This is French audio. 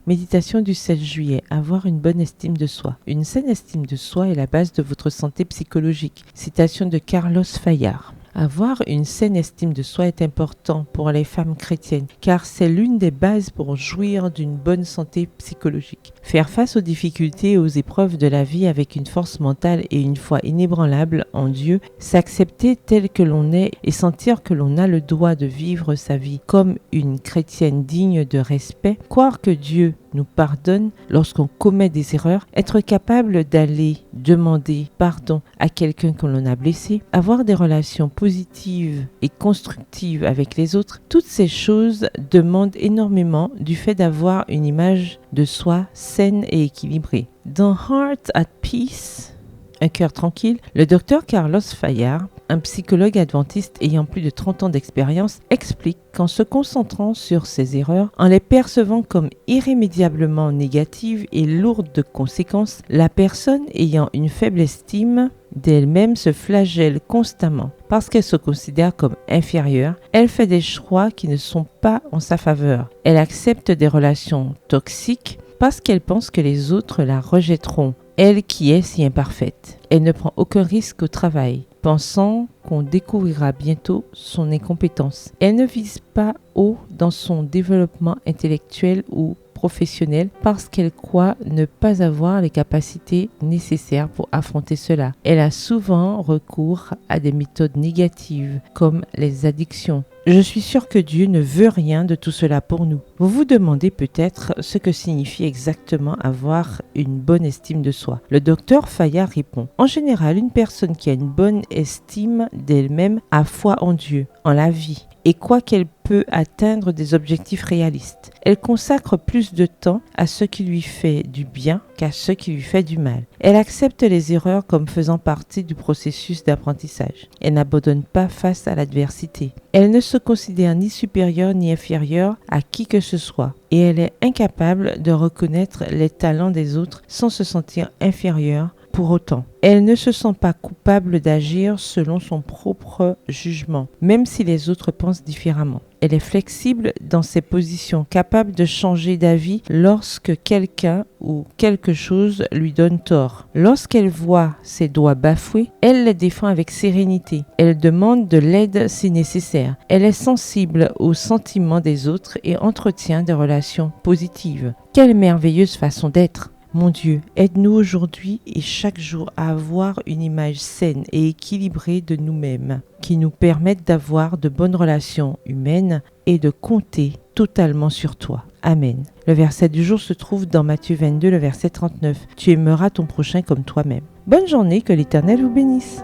Méditation du 16 juillet. Avoir une bonne estime de soi. Une saine estime de soi est la base de votre santé psychologique. Citation de Carlos Fayard. Avoir une saine estime de soi est important pour les femmes chrétiennes car c'est l'une des bases pour jouir d'une bonne santé psychologique. Faire face aux difficultés et aux épreuves de la vie avec une force mentale et une foi inébranlable en Dieu, s'accepter tel que l'on est et sentir que l'on a le droit de vivre sa vie comme une chrétienne digne de respect, croire que Dieu nous pardonne lorsqu'on commet des erreurs, être capable d'aller demander pardon à quelqu'un que l'on a blessé, avoir des relations positives et constructives avec les autres, toutes ces choses demandent énormément du fait d'avoir une image de soi saine et équilibrée. Dans Heart at Peace, un cœur tranquille, le docteur Carlos Fayard, un psychologue adventiste ayant plus de 30 ans d'expérience, explique qu'en se concentrant sur ses erreurs, en les percevant comme irrémédiablement négatives et lourdes de conséquences, la personne ayant une faible estime d'elle-même se flagelle constamment. Parce qu'elle se considère comme inférieure, elle fait des choix qui ne sont pas en sa faveur. Elle accepte des relations toxiques parce qu'elle pense que les autres la rejetteront, elle qui est si imparfaite. Elle ne prend aucun risque au travail, pensant qu'on découvrira bientôt son incompétence. Elle ne vise pas haut dans son développement intellectuel ou professionnel parce qu'elle croit ne pas avoir les capacités nécessaires pour affronter cela. Elle a souvent recours à des méthodes négatives comme les addictions. Je suis sûre que Dieu ne veut rien de tout cela pour nous. Vous vous demandez peut-être ce que signifie exactement avoir une bonne estime de soi. Le docteur Fayard répond: en général, une personne qui a une bonne estime d'elle-même a foi en Dieu, en la vie, et croit qu'elle peut atteindre des objectifs réalistes. Elle consacre plus de temps à ce qui lui fait du bien qu'à ce qui lui fait du mal. Elle accepte les erreurs comme faisant partie du processus d'apprentissage. Elle n'abandonne pas face à l'adversité. Elle ne se considère ni supérieure ni inférieure à qui que ce soit. Et elle est incapable de reconnaître les talents des autres sans se sentir inférieure pour autant. Elle ne se sent pas coupable d'agir selon son propre jugement, même si les autres pensent différemment. Elle est flexible dans ses positions, capable de changer d'avis lorsque quelqu'un ou quelque chose lui donne tort. Lorsqu'elle voit ses droits bafoués, elle les défend avec sérénité. Elle demande de l'aide si nécessaire. Elle est sensible aux sentiments des autres et entretient des relations positives. Quelle merveilleuse façon d'être! Mon Dieu, aide-nous aujourd'hui et chaque jour à avoir une image saine et équilibrée de nous-mêmes, qui nous permette d'avoir de bonnes relations humaines et de compter totalement sur toi. Amen. Le verset du jour se trouve dans Matthieu 22, le verset 39. Tu aimeras ton prochain comme toi-même. Bonne journée, que l'Éternel vous bénisse.